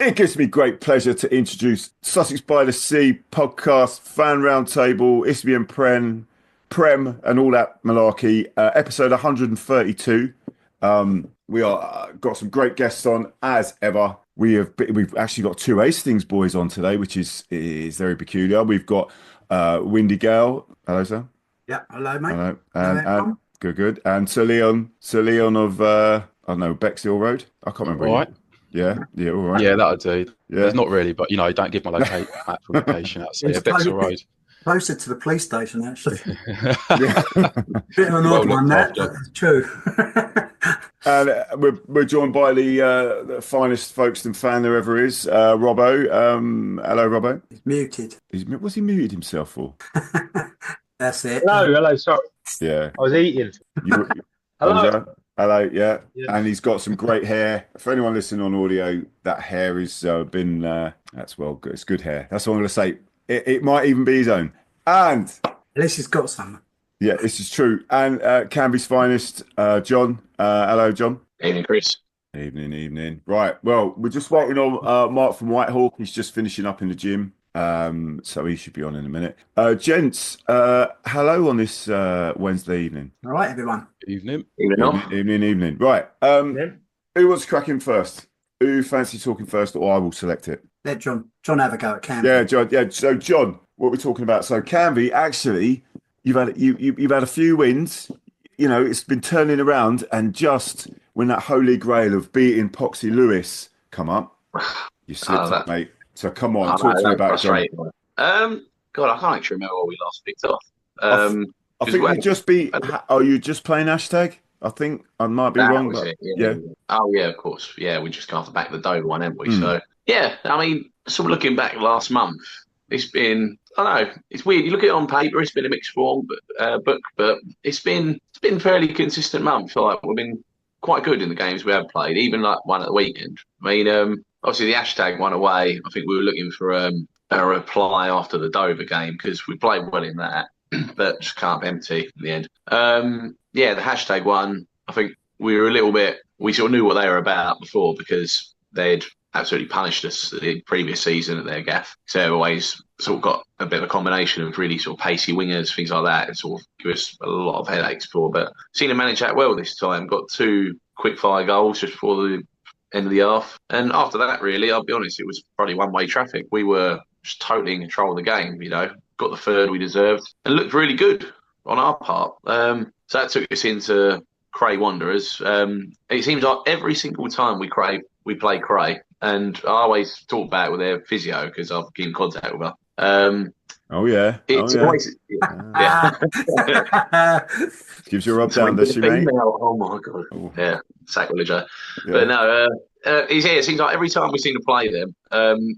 It gives me great pleasure to introduce Sussex by the Sea podcast, fan roundtable, Isthmian PREM, and all that malarkey. Episode 132. We are got some great guests on as ever. We've actually got two Hastings boys on today, which is very peculiar. We've got Windy Gale. Hello, sir. Yeah, hello, mate. Hello, Hello, and everyone. good. And Sir Leon of I don't know, Bexhill Road. I can't remember. All right. Yeah, all right. Yeah, that'll do. Yeah. There's not really, but don't give my actual location out. So yeah, It's Bexhill Road. closer to the police station, actually. Yeah. Bit of an Well odd one, looked that. after. But it's true. And we're joined by the finest Folkestone fan there ever is, Robbo. Hello, Robbo. It's muted. What's he muted himself for? That's it. Hello, sorry. Yeah. I was eating. You, Hello. Hello, yeah. Yeah. And he's got some great hair. For anyone listening on audio, that hair has been, that's well good. It's good hair. That's all I'm going to say. It might even be his own. And, At least he's got some. yeah, this is true. And Canvey's finest, John. Hello, John. Evening, Chris. Evening. Right. Well, we're just waiting on Mark from Whitehawk. He's just finishing up in the gym. So he should be on in a minute. Gents, hello on this Wednesday evening. All right, everyone. Evening. Evening. Right. Who wants cracking first? Who fancy talking first, or I will select it? Let John have a go at Canvey. Yeah, John. Yeah. So, John, what we're talking about? So, Canvey, actually, you've had a few wins. You know, it's been turning around, and just when that holy grail of beating Poxy Lewis come up, you slipped up, mate. So, come on, talk to me about it, John. God, I can't actually remember what we last picked off. I think you just beat. Are you just playing hashtag? I think I might be wrong, but yeah. Oh yeah, of course. Yeah, we just got off the back of the Dover one, haven't we? Mm. So yeah, I mean, sort of looking back last month, it's been. I don't know. It's weird. You look at it on paper, it's been a mixed form, but it's been a fairly consistent month. Like we've been quite good in the games we have played, even like one at the weekend. I mean, obviously the hashtag won away. I think we were looking for a reply after the Dover game because we played well in that, but just can't empty in the end. Yeah, the hashtag one. I think we were a little bit. We sort of knew what they were about before because they'd absolutely punished us the previous season at their gaff. So they've always sort of got a bit of a combination of really sort of pacey wingers, things like that. It sort of give us a lot of headaches for. But seen them manage that well this time. Got 2 quick fire goals just before the end of the half. And after that, really, I'll be honest, it was probably one-way traffic. We were just totally in control of the game, got the third we deserved and looked really good on our part. So that took us into Cray Wanderers. It seems like every single time we play Cray, and I always talk about it with their physio because I've been in contact with her. It's always, Gives you a rub down, does she, mate? Oh my god! Ooh. Yeah, sacrilege. Yeah. But no, it seems like every time we seem to play them,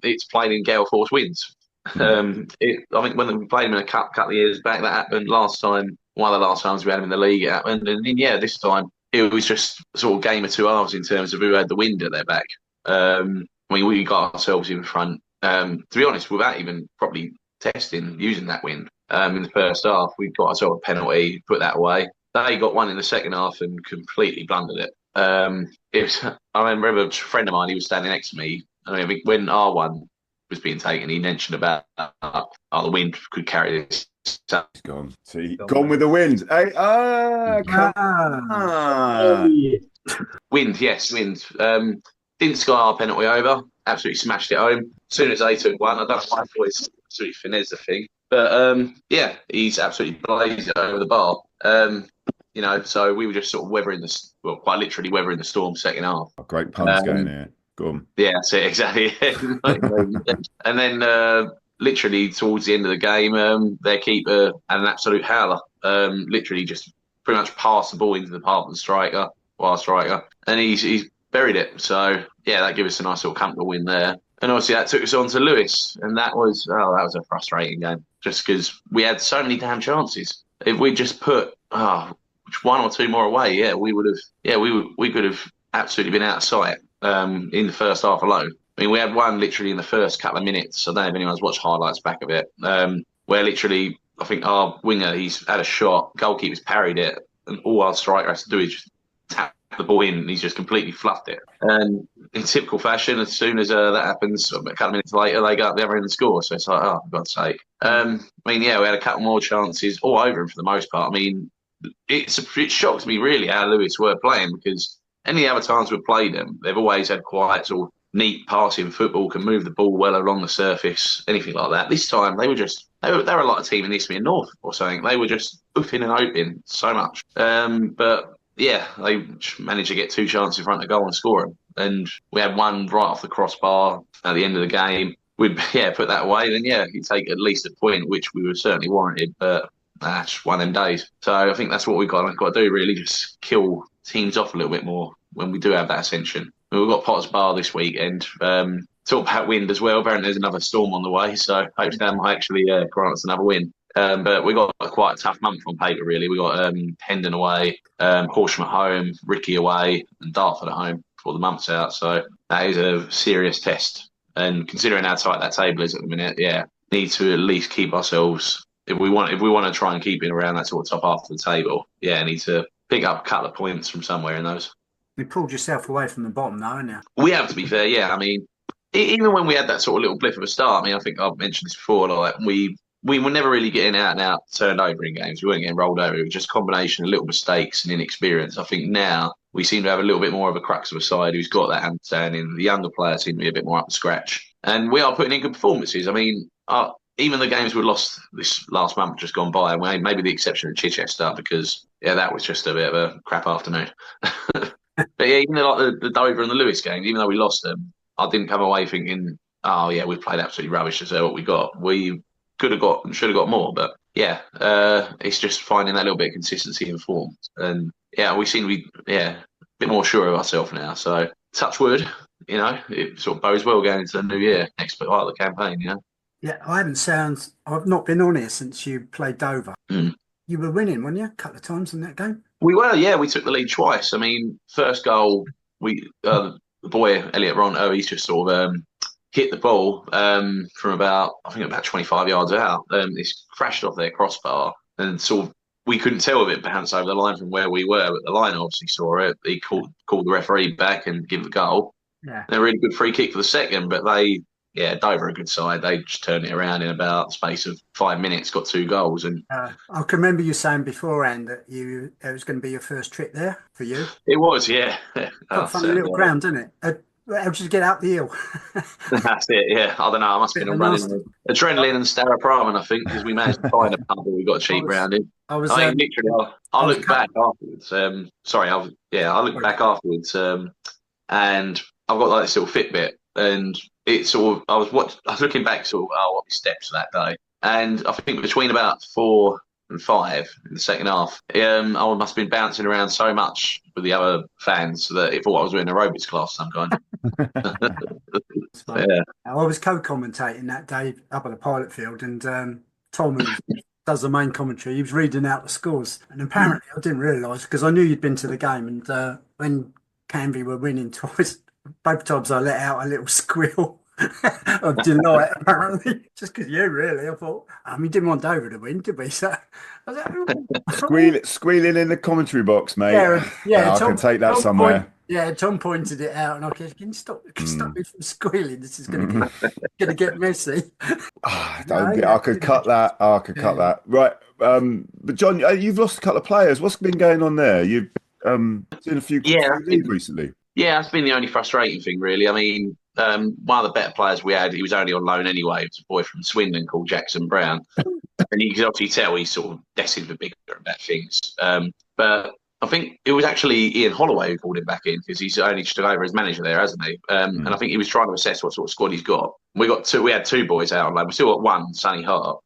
it's played in Gale Force wins. I think when we played them in a couple of years back, that happened last time. One of the last times we had them in the league, it happened, and then, yeah, this time it was just sort of game of two halves in terms of who had the wind at their back. We got ourselves in front. To be honest, without even properly testing using that wind in the first half, we got ourselves a penalty, put that away. They got one in the second half and completely blundered it. I remember a friend of mine, he was standing next to me. I mean, when R1 was being taken, he mentioned about the wind could carry this. He's gone. See, gone with the wind. Hey, come on. Wind. Didn't sky our penalty over. Absolutely smashed it home. As soon as they took one, I don't know why boys absolutely finesse the thing. But yeah, he's absolutely blazed it over the bar. So we were just sort of quite literally weathering the storm second half. Oh, great puns going here. Go on. Yeah, that's it, exactly. And then literally towards the end of the game, their keeper had an absolute howler. Literally just pretty much passed the ball into the path of the striker, and he's buried it. So yeah, that gave us a nice little comfortable win there. And obviously that took us on to Lewis, and that was a frustrating game just because we had so many damn chances. If we just put one or two more away, we could have absolutely been out of sight in the first half alone. I mean, we had one literally in the first couple of minutes. I don't know if anyone's watched highlights back of it, where literally I think our winger, he's had a shot, goalkeeper's parried it, and all our striker has to do is just tap the ball in, and he's just completely fluffed it. And in typical fashion, as soon as that happens, a couple of minutes later, they go up the other end and score. So it's like, oh, for God's sake. I mean, yeah, we had a couple more chances all over him for the most part. I mean, it shocked me really how Lewis were playing, because any other times we've played them, they've always had quite sort of neat passing football, can move the ball well along the surface, anything like that. This time they were like a team in Isthmian North or something. They were just oofing and opening so much. But yeah, they managed to get 2 chances in front of goal and score them. And we had one right off the crossbar at the end of the game. We'd put that away, then you take at least a point, which we were certainly warranted. But that's one of them days. So I think that's what we've got to do, really, just kill teams off a little bit more when we do have that ascension. We've got Potter's Bar this weekend. Talk about wind as well. Apparently there's another storm on the way, so hopefully that might actually grant us another win. But we got quite a tough month on paper, really. We got Hendon away, Horsham at home, Ricky away, and Dartford at home before the month's out. So that is a serious test. And considering how tight that table is at the minute, need to at least keep ourselves. If we want to try and keep it around that sort of top half of the table, need to pick up a couple of points from somewhere in those. You pulled yourself away from the bottom, though, haven't you? We have, to be fair. I mean, even when we had that sort of little blip of a start, I mean, I think I've mentioned this before. Like we were never really getting out and out turned over in games. We weren't getting rolled over. It was just a combination of little mistakes and inexperience. I think now we seem to have a little bit more of a crux of a side who's got that understanding. The younger players seem to be a bit more up to scratch, and we are putting in good performances. I mean, even the games we lost this last month just gone by, maybe the exception of Chichester, because that was just a bit of a crap afternoon. But even like the Dover and the Lewis games, even though we lost them, I didn't come away thinking, oh yeah, we played absolutely rubbish to what we got. We could have got and should have got more, but it's just finding that little bit of consistency in form. And we seem to be a bit more sure of ourselves now. So touch wood, it sort of bodes well going into the new year, next part of the campaign, Yeah, I've not been on here since you played Dover. You were winning, weren't you? A couple of times in that game? We were, we took the lead twice. I mean, first goal, the boy, Elliot Ronto, he's just sort of hit the ball from about 25 yards out. It's crashed off their crossbar, and sort of we couldn't tell if it bounced over the line from where we were, but the line obviously saw it. He called the referee back and give the goal. Yeah. And a really good free kick for the second, but Dover a good side. They just turned it around in about the space of 5 minutes, got 2 goals. And I can remember you saying beforehand that it was going to be your first trip there for you. It was, yeah. Got a funny little ground, didn't it? How did you get out the hill? That's it, yeah. I don't know. I must have been running adrenaline and Starapramen, I think, because we managed to find a pub that we got a cheap round in. I looked back afterwards. I looked back afterwards, and I've got like this little Fitbit, and it sort of I was looking back sort of what my steps that day, and I think between about 4 and 5 in the second half, I must have been bouncing around so much with the other fans that it thought I was doing aerobics class of some kind. I was co-commentating that day up at the pilot field, and Tom, who does the main commentary, he was reading out the scores, and apparently I didn't realise, because I knew you'd been to the game, and when Canvey were winning twice, both times I let out a little squeal of delight, apparently, just because really. I thought, we didn't want Dover to win, did we? So I was like, squealing in the commentary box, mate. Yeah, I can take that somewhere. Tom pointed it out, and I said, "Can you stop me from squealing? This is going to get messy." I could cut that. Cut that. Right, but John, you've lost a couple of players. What's been going on there? You've seen a few recently. Yeah, that's been the only frustrating thing, really. I mean, one of the better players we had, he was only on loan anyway. It was a boy from Swindon called Jackson Brown. And you could obviously tell he's sort of destined for bigger and better things. But I think it was actually Ian Holloway who called him back in, because he's only took over as manager there, hasn't he? And I think he was trying to assess what sort of squad he's got. We had 2 boys out on loan. We still got one, Sonny Hart,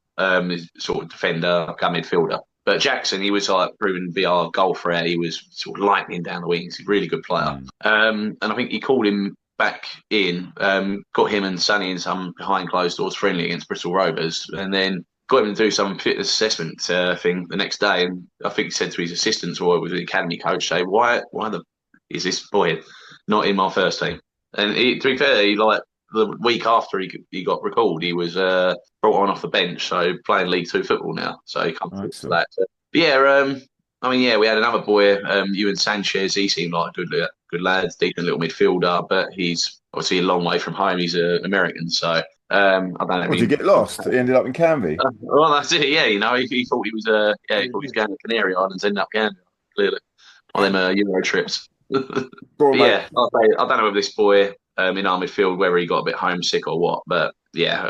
sort of defender, come midfielder. But Jackson, he was like proven to be our goal threat. He was sort of lightning down the wings. He's a really good player. And I think he called him back in, got him and Sonny in some behind closed doors friendly against Bristol Rovers, and then got him to do some fitness assessment thing the next day. And I think he said to his assistants, or it was the academy coach, say, why is this boy not in my first team? And to be fair, the week after he got recalled, he was brought on off the bench, so playing League Two football now. So he comes to that. But I mean, yeah, we had another boy, Ewan Sanchez. He seemed like a good lad, decent little midfielder, but he's obviously a long way from home. He's an American, so I don't know. Did he get lost? He ended up in Canvey. Well, that's it. Yeah, he thought he was he thought he was going to Canary Islands, ended up Canvey, clearly on them Euro trips. On, yeah, I don't know if this boy in our midfield whether he got a bit homesick or what, but yeah,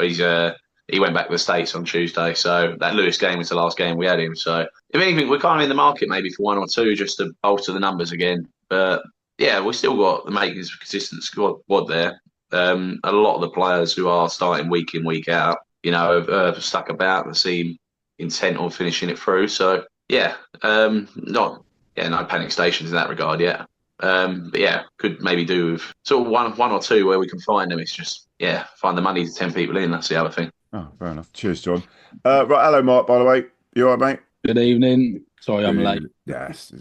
he went back to the States on Tuesday, so that Lewis game was the last game we had him. So if anything, we're kind of in the market maybe for one or two just to bolster the numbers again. But yeah, we've still got the makings of a consistent squad there. A lot of the players who are starting week in, week out, have stuck about and seem intent on finishing it through. So yeah, no panic stations in that regard yet. But yeah, could maybe do with sort of one or two where we can find them. It's just find the money to 10 people in. That's the other thing. Oh, fair enough. Cheers, John. Right, hello, Mark. By the way, you all right, mate? Good evening. Sorry, I'm late. Yes,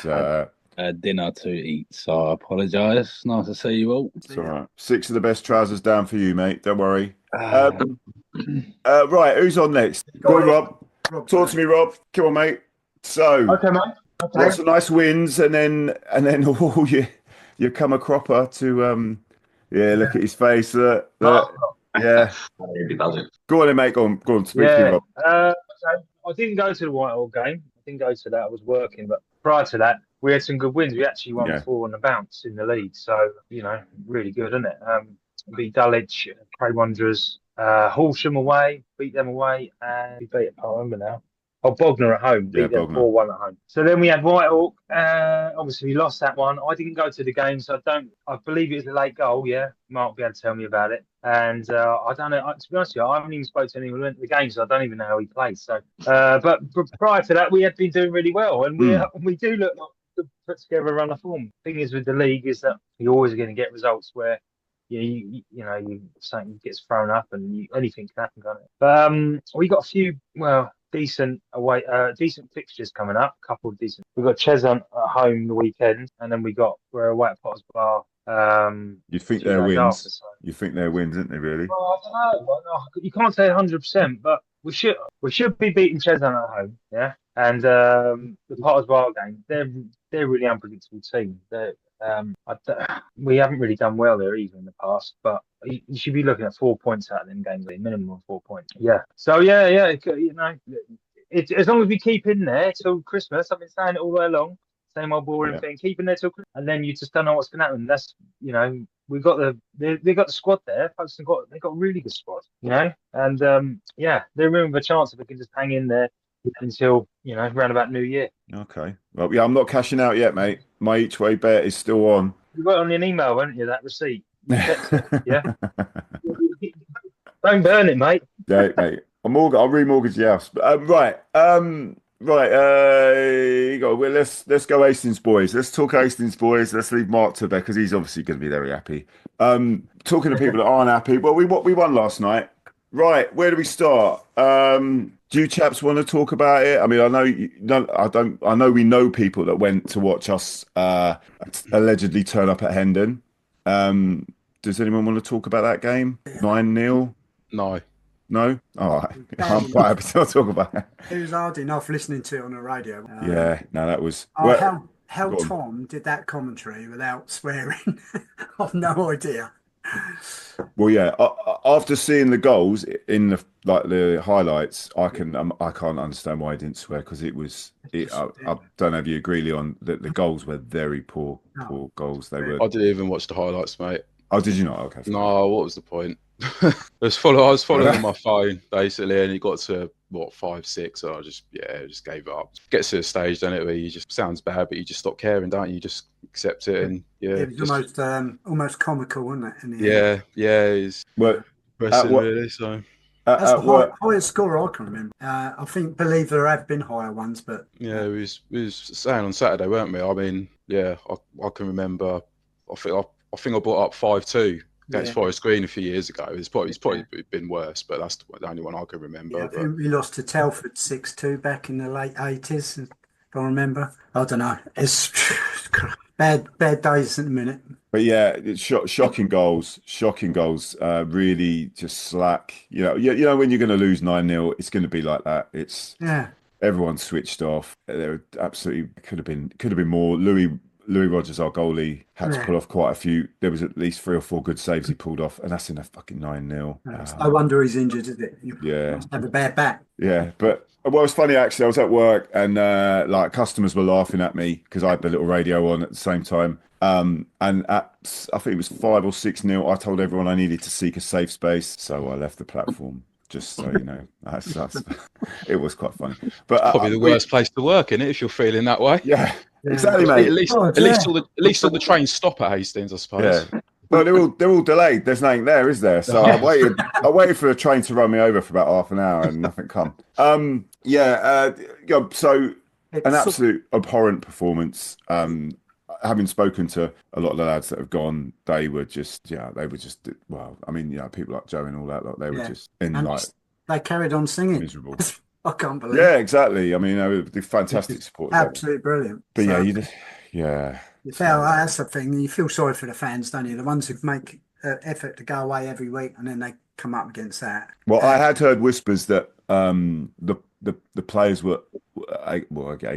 I had dinner to eat, so I apologise. Nice to see you all. It's all right. 6 of the best trousers down for you, mate. Don't worry. Right, who's on next? Go on, Rob. Talk to me, Rob. Come on, mate. So, Okay, mate. Okay. Lots of nice wins, and then you come a cropper to look at his face. Yeah. Go on, then, mate. Go on. Speak to me, Rob. I didn't go to the Whitehawk game. I didn't go to that. I was working, but prior to that, we had some good wins. We actually won 4 on the bounce in the league, so really good, isn't it? Beat Dulwich, Cray Wanderers, Horsham away, beat them away, and we beat. I can't remember now. Oh, Bognor at home, beat them 4-1 at home. So then we had Whitehawk. Obviously, we lost that one. I didn't go to the game, so I believe it was a late goal. Yeah, Mark will be able to tell me about it. And I don't know. To be honest with you, I haven't even spoken to anyone who went to the game, so I don't even know how he plays. So, but prior to that, we had been doing really well, and we do look like to put together a run of form. Thing is with the league is that you're always going to get results where something gets thrown up and anything can happen, can't it? But we got a few decent fixtures coming up. A couple of decent. We've got Cheshunt at home the weekend, and then we're away at Potter's Bar. You think they're wins? You think they're wins, aren't they? Really? Well, I don't know. You can't say 100%, but we should be beating Cheshunt at home. Yeah, and the Potter's Bar game. They're a really unpredictable team. We haven't really done well there either in the past, but you should be looking at 4 points out of them games, minimum of 4 points. Yeah. So as long as we keep in there till Christmas, I've been saying it all the way along. Same old boring thing. Keep in there till Christmas, and then you just don't know what's going to happen. That's we've got they got the squad there. Folkestone they've got a really good squad, and they're room of a chance if we can just hang in there until round about New Year. Okay. Well, yeah, I'm not cashing out yet, mate. My each way bet is still on. You got it on an email, haven't you? That receipt. Yeah. Don't burn it, mate. Yeah, mate. I'll remortgage the house. Right. Well, let's go Hastings boys. Let's talk Hastings boys. Let's leave Mark to bed because he's obviously going to be very happy. Talking to people that aren't happy. Well, we won last night. Right. Where do we start? Do you chaps want to talk about it? I mean, I know we know people that went to watch us allegedly turn up at Hendon. Does anyone want to talk about that game? 9-0? No? All right. I'm quite happy to talk about it. It was hard enough listening to it on the radio. That was... How Tom did that commentary without swearing, I've no idea. Well, yeah. After seeing the goals in the highlights, I can't understand why he didn't swear because it was. I don't know if you agree, Leon, that the goals were very poor goals. They were. I didn't even watch the highlights, mate. Oh, did you not? Okay. No, what was the point? I was following on my phone basically, and it got to 5-6, so I just gave up. Gets to a stage, doesn't it, where you just sounds bad, but you just stop caring, don't you? You just accept it, and it was almost comical, wasn't it? In the end? It's really. So that's the highest score I can remember. I believe there have been higher ones, but we was saying on Saturday, weren't we? I mean, I can remember. I think I brought up 5-2. Against Forest Green a few years ago. It's probably been worse, but that's the only one I can remember. Yeah, I think we lost to Telford 6-2 back in the late 80s, if I remember. I don't know. It's bad days at the minute. But yeah, it's shocking goals. Really just slack. You know when you're going to lose 9-0, it's going to be like that. everyone switched off. There were absolutely could have been more. Louis Rogers, our goalie, had to pull off quite a few. There was at least 3 or 4 good saves he pulled off, and that's in a fucking 9-0. No wonder he's injured, is it? Yeah, have a bad back. Yeah, but well, it's funny actually. I was at work and like customers were laughing at me because I had the little radio on at the same time. And at I think it was 5 or 6-0, I told everyone I needed to seek a safe space, so I left the platform. Just so you know, it was quite funny. But probably the worst place to work in it if you're feeling that way. Yeah, exactly, mate. At least all the trains stop at Hastings, I suppose. Yeah. Well, they're all delayed. There's nothing there, is there? So I waited for a train to run me over for about half an hour and nothing come. So an absolute abhorrent performance. Having spoken to a lot of the lads that have gone, they were just well, I mean, people like Joe and all that, they were just they carried on singing. Miserable. I can't believe. Yeah, exactly. I mean, the fantastic support. Absolutely brilliant. But so, you feel that's the thing. You feel sorry for the fans, don't you? The ones who make effort to go away every week and then they come up against that. Well, I had heard whispers that the players were, a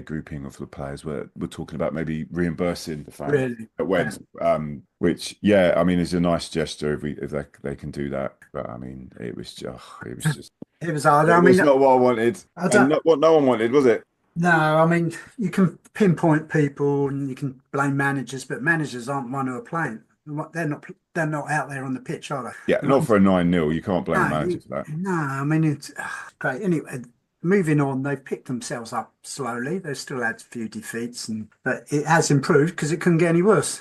grouping of the players were talking about maybe reimbursing the fans at Weds, which I mean is a nice gesture if they can do that. But I mean, it was hard. I mean, it's not what I wanted, and not what no one wanted, was it? No, I mean, you can pinpoint people and you can blame managers, but managers aren't one who are playing. They're not out there on the pitch, are they? Yeah, not for a 9-0. You can't blame the manager for that. No, I mean, it's great. Anyway, moving on, they've picked themselves up slowly. They've still had a few defeats, but it has improved because it couldn't get any worse.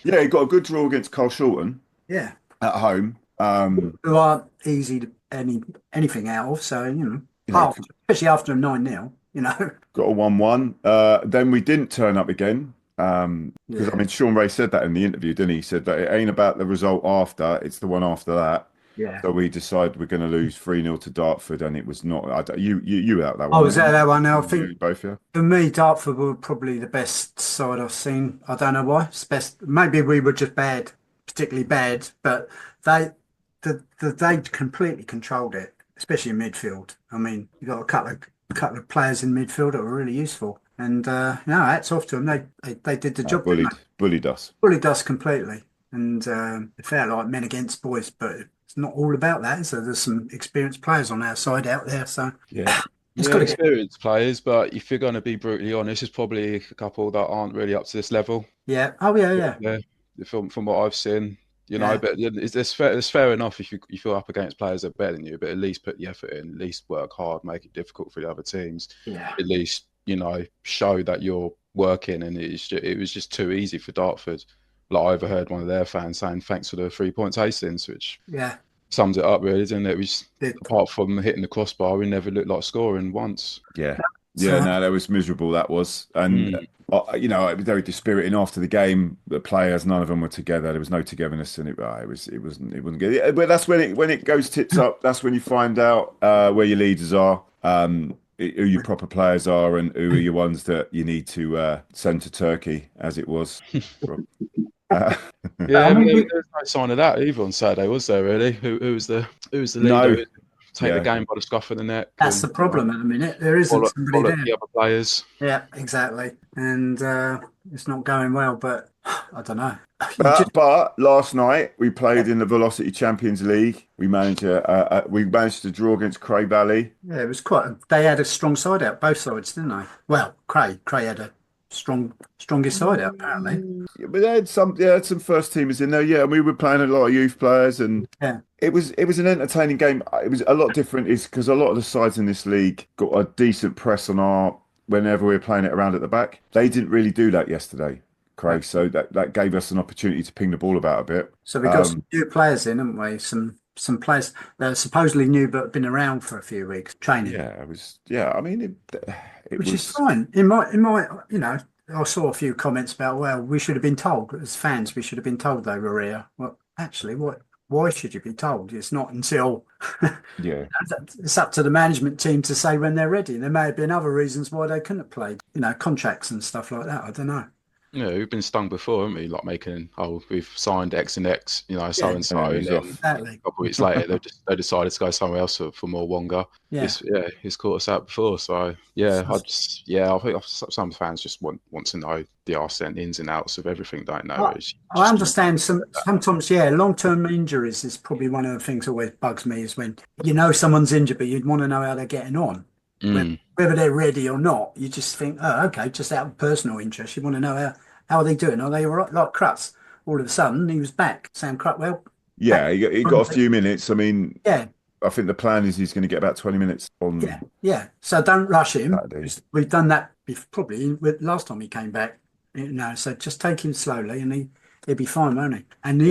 Yeah, he got a good draw against Carl Shorten. Yeah. At home. Who aren't easy to anything out of, so, especially after a 9-0. Got a 1-1. Then we didn't turn up again. I mean, Sean Ray said that in the interview, didn't he? He said that it ain't about the result after, it's the one after that. Yeah. So we decided we're going to lose 3-0 to Dartford, and it was not. You were at that one. I was at that one. I think both, yeah. For me, Dartford were probably the best side I've seen. I don't know why. It's best. Maybe we were just bad, particularly bad, but they completely controlled it, especially in midfield. I mean, you got a couple of players in midfield that were really useful, and hats off to them. They did the job. Bullied us completely, and it felt like men against boys, but it's not all about that. So there's some experienced players on our side out there. So it's got experienced players, but if you're going to be brutally honest, there's probably a couple that aren't really up to this level. Yeah. Oh yeah. From what I've seen. But it's fair enough if you feel up against players that are better than you, but at least put the effort in, at least work hard, make it difficult for the other teams. Yeah. At least, show that you're working, and it was just too easy for Dartford. Like I overheard one of their fans saying thanks for the 3 points Hastings, which sums it up really, didn't it? Apart from hitting the crossbar, we never looked like scoring once. Yeah. That was miserable, that was. And it was very dispiriting after the game. The players, none of them were together. There was no togetherness, and it wasn't good. But that's when it goes tits up. That's when you find out where your leaders are, who your proper players are, and who are your ones that you need to send to Turkey, as it was. I mean, there was no sign of that either on Saturday, was there? Really? Who was the leader? No. Take the game by the scruff of the neck. That's the problem at the minute. There isn't somebody there. The other players. Yeah, exactly. And it's not going well, but I don't know. But last night we played in the Velocity Champions League. We managed to draw against Cray Valley. Yeah, it was they had a strong side out, both sides, didn't they? Well, Cray had a strongest side out apparently. Yeah, but they had some first teamers in there. Yeah, and we were playing a lot of youth players, and it was an entertaining game. It was a lot different, is because a lot of the sides in this league got a decent press on whenever we were playing it around at the back. They didn't really do that yesterday, Craig. So that gave us an opportunity to ping the ball about a bit. So we got some new players in, haven't we? Some players that are supposedly new but have been around for a few weeks training. Yeah, it was. Yeah, I mean, which is fine. In my, I saw a few comments about, well, we should have been told as fans. We should have been told they were here. Well, actually, why should you be told? It's not until it's up to the management team to say when they're ready. There may have been other reasons why they couldn't have played. Contracts and stuff like that. I don't know. Yeah, we've been stung before, haven't we? Like making, we've signed X and X, so and so, and then exactly. a couple of weeks later they decided to go somewhere else for more Wonga. Yeah, It's caught us out before. So yeah, I think some fans just want to know the arse and ins and outs of everything. Don't know. I understand sometimes. Yeah, long-term injuries is probably one of the things that always bugs me is when someone's injured, but you'd want to know how they're getting on. Whether they're ready or not, you just think, oh, okay, just out of personal interest, you want to know how are they doing? Are they all right? Like Crutz, all of a sudden he was back. Sam Crutwell. Yeah, he got a few minutes. I mean, yeah, I think the plan is he's going to get about 20 minutes on. Yeah. So don't rush him. Saturday. We've done that probably last time he came back. So just take him slowly, and he'll be fine, won't he? And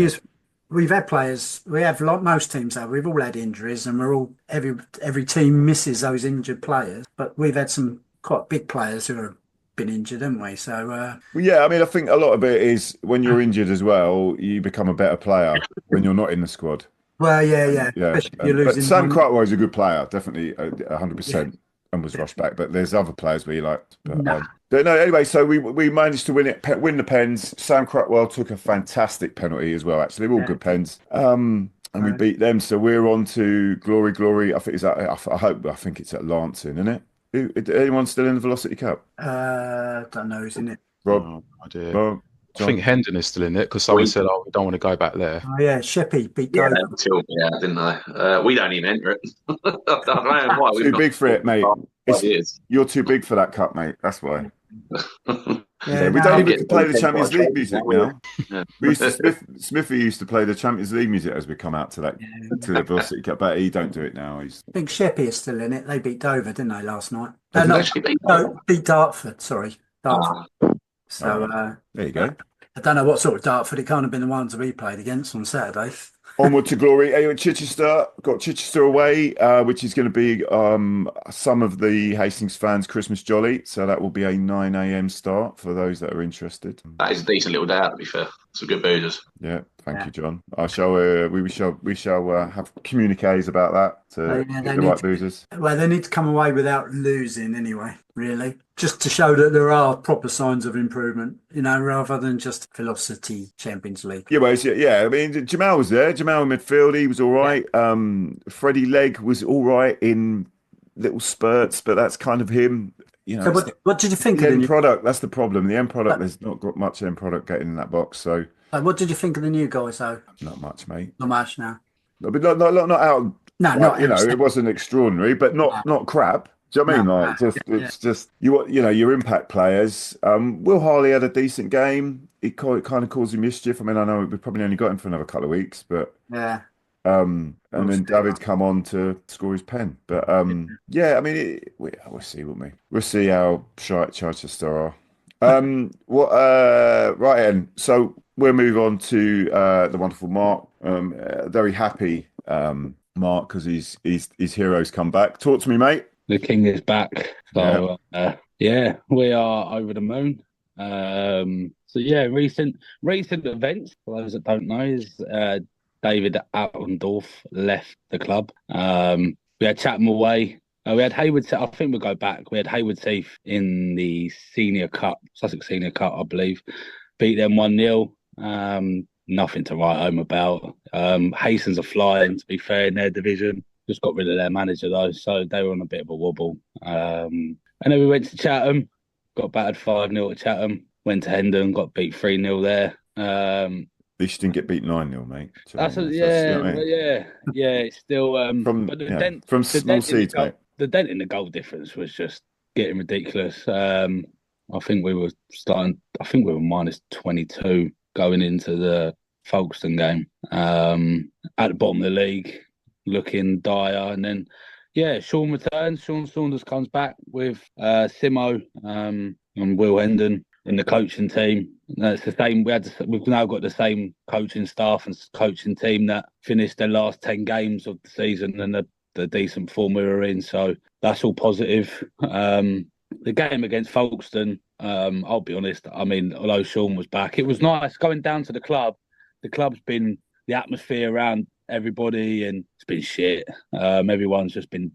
we've had players. We have, like most teams, though. We've all had injuries, and we're all every team misses those injured players. But we've had some quite big players who have been injured, haven't we? So yeah, I mean, I think a lot of it is when you're injured as well, you become a better player when you're not in the squad. Well, yeah. But Sam Crutwell is a good player, definitely 100%, and was rushed back. But there's other players where you like. But, no, anyway, so we managed to win the pens. Sam Crutwell took a fantastic penalty as well. Actually, all good pens. And we beat them, so we're on to glory. I think I think it's at Lancing, isn't it? Anyone still in the Velocity Cup? Don't know who's in it. Rob, Rob, I think Hendon is still in it because someone said, we don't want to go back there. Oh, yeah, Sheppy beat Dover. Didn't they? We don't even enter it. I don't know why. Too big for it, mate. You're too big for that cup, mate. That's why. We don't even play the Champions League music now. We used to Smithy used to play the Champions League music as we come out to the Velocity Cup, but he don't do it now. I think Sheppy is still in it. They beat Dover, didn't they, last night? Beat Dartford. Sorry, Dartford. So there you go. I don't know what sort of Dartford. It can't have been the ones we played against on Saturday. Onward to glory. Chichester got Chichester away, which is going to be some of the Hastings fans' Christmas jolly. So that will be a 9 a.m. start for those that are interested. That is a decent little day out, to be fair. Some good boozers. Yeah, thank you, John. I shall. We shall have communiques about that to get the right boozers. Well, they need to come away without losing anyway. Really, just to show that there are proper signs of improvement. Rather than just Velocity Champions League. I mean, Jamal was there. Jamal in midfield, he was all right. Freddie Legg was all right in little spurts, but that's kind of him. So what did you think of the end product? That's the problem. The end product, there's not got much end product getting in that box. So, what did you think of the new guys, though? Not much, mate. Not much now. No, but not out. No, not it wasn't extraordinary, but not crap. Do you know what I mean? It's just your impact players. Will Harley had a decent game. It kind of caused him mischief. I mean, I know we probably only got him for another couple of weeks, but yeah. And then David come on to score his pen. But I mean, we'll see, won't we? We'll see how Chichester are. Right then. So we'll move on to the wonderful Mark. Very happy Mark because his heroes come back. Talk to me, mate. The king is back. So we are over the moon. Recent events, for those that don't know, is David Attendorf left the club. We had Chatham away. We had Hayward. I think we'll go back. We had Hayward Heath in the Senior Cup, Sussex Senior Cup, I believe. Beat them 1-0. Nothing to write home about. Hastings are flying, to be fair, in their division. Just got rid of their manager, though, so they were on a bit of a wobble. And then we went to Chatham, got battered 5-0 at Chatham. Went to Hendon, got beat 3-0 there. At least you didn't get beat 9-0, mate. It's still from small seeds, mate. The dent in the goal difference was just getting ridiculous. I think we were minus 22 going into the Folkestone game. At the bottom of the league, looking dire, and then Shaun returns. Shaun Saunders comes back with Simo and Will Hendon in the coaching team. It's the same. We've now got the same coaching staff and coaching team that finished their last 10 games of the season and the decent form we were in. So that's all positive. The game against Folkestone, I'll be honest. I mean, although Shaun was back, it was nice going down to the club. The club's been the atmosphere around everybody, and it's been shit. Everyone's just been,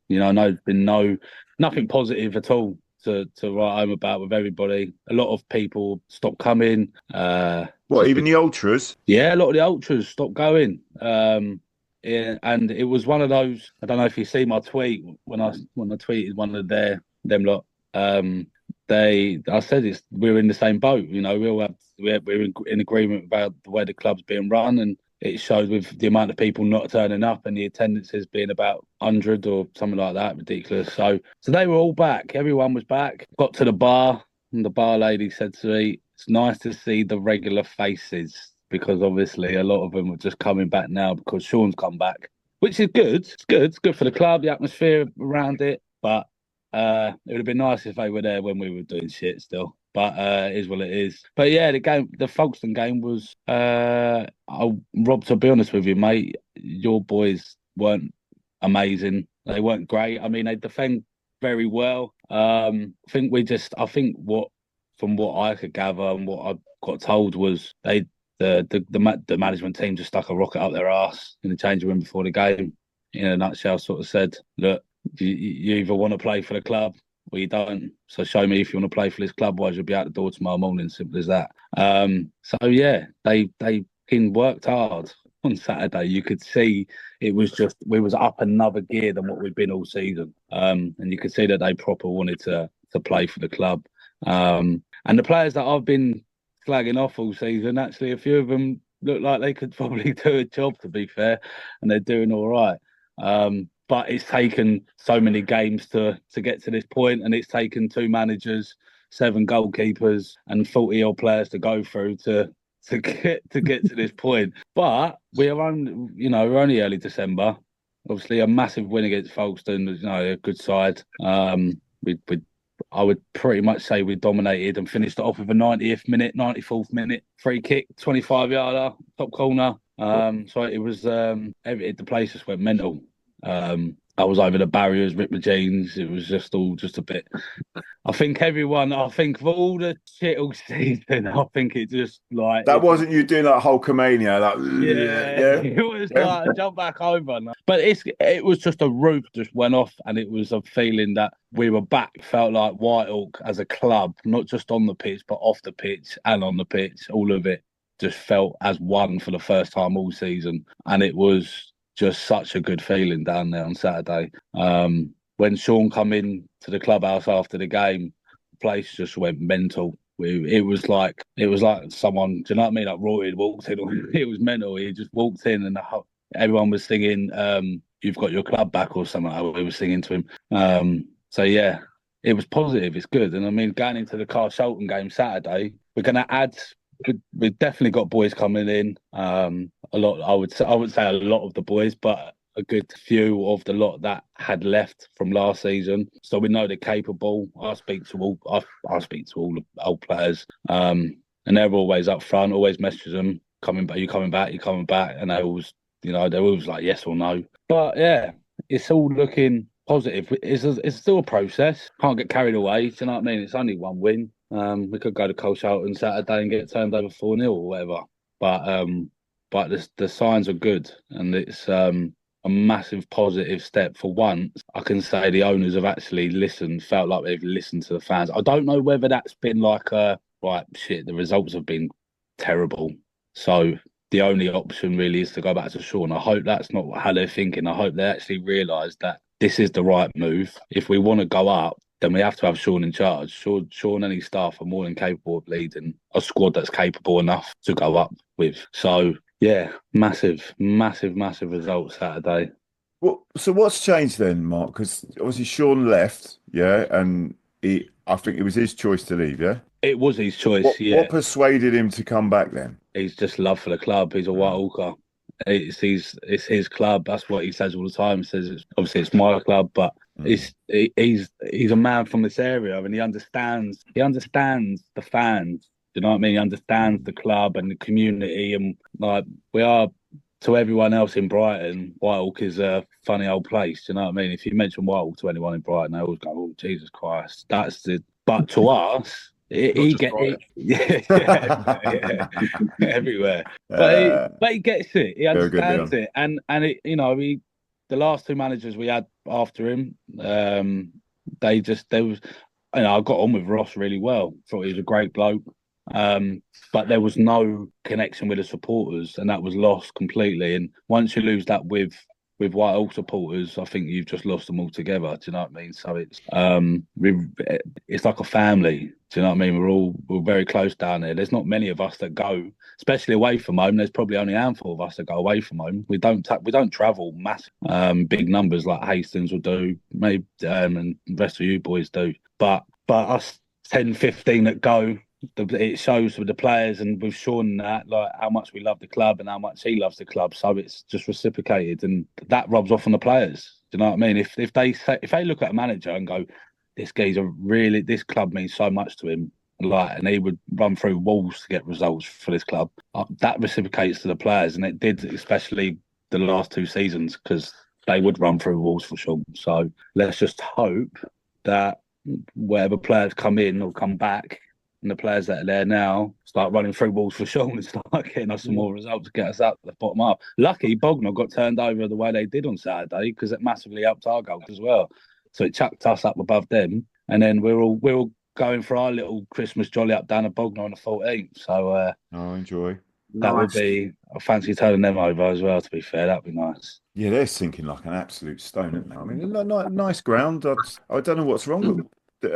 there's been nothing positive at all to write home about with everybody. A lot of people stopped coming. What, even the ultras? Yeah, a lot of the ultras stopped going. Yeah, and it was one of those. I don't know if you see my tweet when I tweeted one of them lot. I said we're in the same boat. You know, we're in agreement about the way the club's being run, and it showed with the amount of people not turning up and the attendances being about 100 or something like that, ridiculous. So they were all back. Everyone was back. Got to the bar, and the bar lady said to me, "It's nice to see the regular faces." Because obviously a lot of them are just coming back now because Shaun's come back, which is good. It's good. It's good for the club, the atmosphere around it. But it would have been nice if they were there when we were doing shit still. But it is what it is. But yeah, the Folkestone game was. Rob, to be honest with you, mate, your boys weren't amazing. They weren't great. I mean, they defend very well. I think from what I could gather and what I got told was the management team just stuck a rocket up their arse in the changing room before the game. In a nutshell, sort of said, "Look, you either want to play for the club or you don't. So show me if you want to play for this club, otherwise you'll be out the door tomorrow morning." Simple as that. So yeah, they worked hard on Saturday. You could see it was just we was up another gear than what we've been all season. And you could see that they proper wanted to play for the club. And the players that I've been flagging off all season, actually a few of them look like they could probably do a job, to be fair, and they're doing all right. But it's taken so many games to get to this point, and it's taken 2 managers, 7 goalkeepers, and 40-odd players to go through to get to this point. But we're only early December. Obviously, a massive win against Folkestone, a good side. I would pretty much say we dominated and finished it off with a 90th minute, 94th minute free kick, 25-yarder, top corner. So it was the place just went mental. I was over the barriers, ripped the jeans. It was just a bit. I think for all the shit all season, I think it just like that wasn't you doing like Hulkamania, yeah. It was like jump back over. But it was just a roof just went off, and it was a feeling that we were back. Felt like Whitehawk as a club, not just on the pitch, but off the pitch and on the pitch. All of it just felt as one for the first time all season, and it was just such a good feeling down there on Saturday. When Shaun come in to the clubhouse after the game, the place just went mental. It was like someone, do you know what I mean? Like Roy had walked in. It was mental. He just walked in, and everyone was singing "You've Got Your Club Back" or something like that. We were singing to him. So yeah, it was positive. It's good. And I mean, going into the Carshalton game Saturday, we're going to add. We've definitely got boys coming in. A lot. I would say a lot of the boys, but a good few of the lot that had left from last season. So we know they're capable. I speak to all the old players, and they're always up front. Always message them. Coming back? You coming back? You coming back? And they always, they're always like yes or no. But yeah, it's all looking positive. It's still a process. Can't get carried away. Do you know what I mean? It's only one win. We could go to Carshalton Saturday and get turned over 4-0 or whatever. But the signs are good, and it's a massive positive step. For once, I can say the owners have actually listened, felt like they've listened to the fans. I don't know whether that's been like the results have been terrible. So the only option really is to go back to Shaun. I hope that's not how they're thinking. I hope they actually realise that this is the right move. If we want to go up, then we have to have Shaun in charge. Shaun and his staff are more than capable of leading a squad that's capable enough to go up with. So, yeah, massive result Saturday. Well, so what's changed then, Mark? Because obviously Shaun left, yeah, and I think it was his choice to leave, yeah? It was his choice, What persuaded him to come back then? He's just love for the club. He's a Whitehawker. It's his club. That's what he says all the time. He says it's my club, but he's a man from this area, and he understands the fans. Do you know what I mean? He understands the club and the community, and like we are to everyone else in Brighton. Whitehawk is a funny old place. Do you know what I mean? If you mention Whitehawk to anyone in Brighton, they always go, "Oh, Jesus Christ!" But to us. He gets it, yeah, everywhere. But he gets it. He understands it, and it, the last 2 managers we had after him, I got on with Ross really well. Thought he was a great bloke. But there was no connection with the supporters, and that was lost completely. And once you lose that with Whitehawk supporters, I think you've just lost them all together. Do you know what I mean? So it's like a family. Do you know what I mean? We're very close down there. There's not many of us that go, especially away from home. There's probably only a handful of us that go away from home. We don't travel massive big numbers like Hastings will do, maybe, and the rest of you boys do. But us 10, 15 that go, it shows with the players and with Shaun that, like, how much we love the club and how much he loves the club. So it's just reciprocated, and that rubs off on the players. Do you know what I mean? If they look at a manager and go, this club means so much to him, like, and he would run through walls to get results for this club, that reciprocates to the players, and it did, especially the last 2 seasons, because they would run through walls for Shaun. So let's just hope that whatever players come in or come back, and the players that are there now start running through walls for Shaun and start getting us some more results to get us up the bottom up. Lucky Bognor got turned over the way they did on Saturday, because it massively helped our goals as well. So it chucked us up above them, and then we're all going for our little Christmas jolly up down at Bognor on the 14th. So enjoy. Nice. That would be, I fancy turning them over as well, to be fair. That'd be nice. Yeah, they're sinking like an absolute stone, aren't they? I mean, nice ground. I don't know what's wrong with them.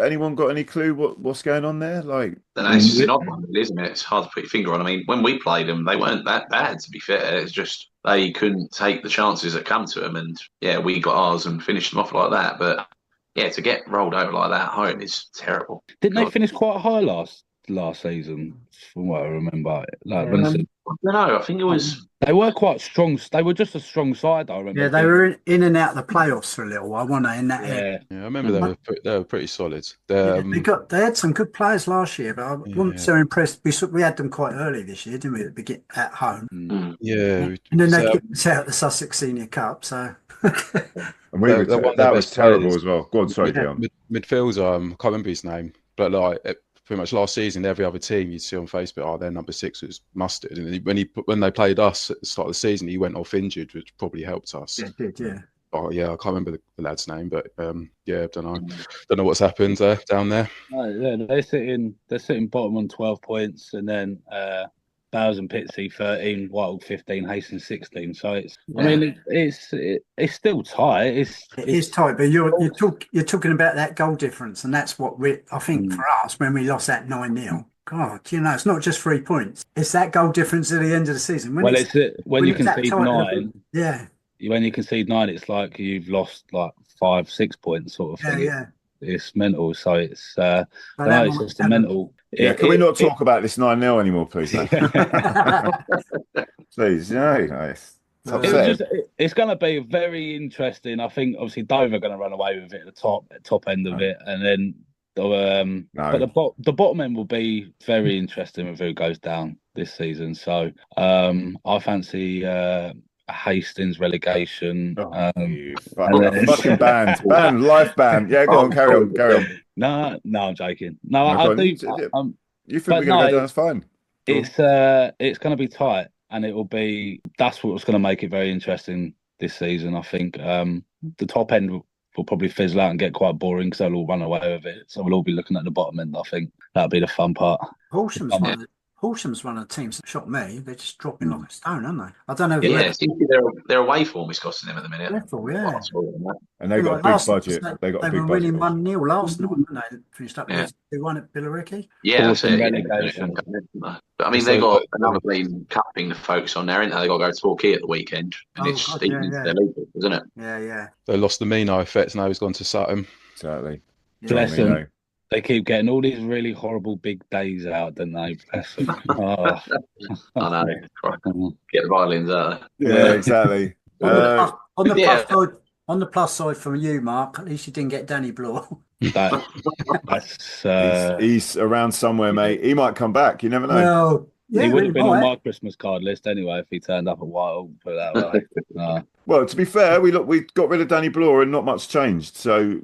Anyone got any clue what's going on there? Like, it's just an odd one, isn't it? It's hard to put your finger on. I mean, when we played them, they weren't that bad, to be fair. It's just they couldn't take the chances that come to them, and we got ours and finished them off like that. But to get rolled over like that at home is terrible. Didn't they finish quite high last season, from what I remember? Like, I don't know. I think it was. They were quite strong. They were just a strong side, I remember. Yeah, they were in and out of the playoffs for a little while, weren't they? In that area. Yeah, I remember they were pretty solid. They had some good players last year, but I wasn't so impressed. We had them quite early this year, didn't we? At the beginning, at home. Yeah, and then they kicked us out the Sussex Senior Cup. So. And that was terrible as well. Go on, sorry, Dion. Midfielder, I can't remember his name, but like pretty much last season, every other team you'd see on Facebook, their number 6 was Mustard, and when they played us at the start of the season, he went off injured, which probably helped us. Yeah, it did, yeah. Oh yeah, I can't remember the lad's name, but don't know what's happened down there. They're sitting bottom on 12 points, and then Bowes and Pitsy 13, Whitehawk 15, Hastings 16. So it's still tight. It is tight, but you're talking about that goal difference, and that's what I think for us when we lost that 9-0. God, it's not just 3 points. It's that goal difference at the end of the season. When you concede 9, when you concede 9, it's like you've lost like 5-6 points, sort of thing. Yeah. It's mental. So it's it's just a mental. Can we not talk about this 9-0 anymore, please? Please, it's going to be very interesting. I think obviously Dover are going to run away with it at the top end of it, and then but the bottom end will be very interesting with who goes down this season. So I fancy Hastings relegation. Fucking ban, life ban. Yeah, go on, carry on. No, I'm joking. No, I do. You think we're going to go down? That's fine. It's going to be tight, and that's what's going to make it very interesting this season. I think the top end will probably fizzle out and get quite boring because they'll all run away with it. So we'll all be looking at the bottom end. I think that'll be the fun part. Horsham's one of the teams that shocked me. They're just dropping like a stone, aren't they? I don't know. Their away form is costing them at the minute. And they got a big budget. They were winning 1-0 last night, didn't they? Finished up 2-1 at Billericay. Yeah, that's it. But I mean, they got another cupping to focus on there, ain't they? They got to go to Torquay at the weekend, and it's their league, isn't it? Yeah. They lost the Mino effect. Now he's gone to Sutton. Exactly. Bless them. They keep getting all these really horrible big days out, don't they? Bless them. I know. Get the violins out. Yeah, exactly. On the plus side from you, Mark, at least you didn't get Danny Bloor. He's around somewhere, mate. He might come back. You never know. Well, he would have been on my Christmas card list anyway if he turned up at Whitehawk. Put it that way. Well, to be fair, we got rid of Danny Bloor and not much changed. So.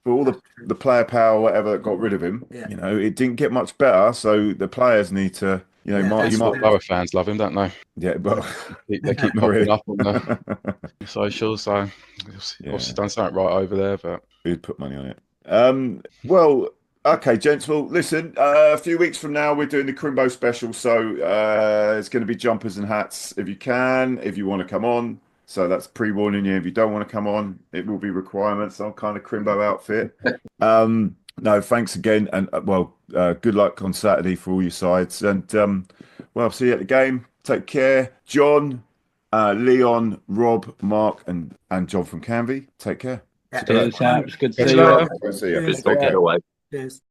For all the player power, whatever, that got rid of him, it didn't get much better. So the players need to, Borough fans love him, don't they? Yeah, but they keep popping up on the socials. So obviously done something right over there. But who'd put money on it? Well, Okay, gents. Well, listen, a few weeks from now, we're doing the Crimbo special. So it's going to be jumpers and hats if you can, if you want to come on. So that's pre-warning you. If you don't want to come on, it will be requirements, some kind of Crimbo outfit. No, thanks again. And good luck on Saturday for all your sides. And well, see you at the game. Take care. John, Leon, Rob, Mark, and John from Canvey. Take care. Yeah. Cheers, chaps. Good to Catch see you you. later. Good to see you. Cheers. Take care. Away. Cheers.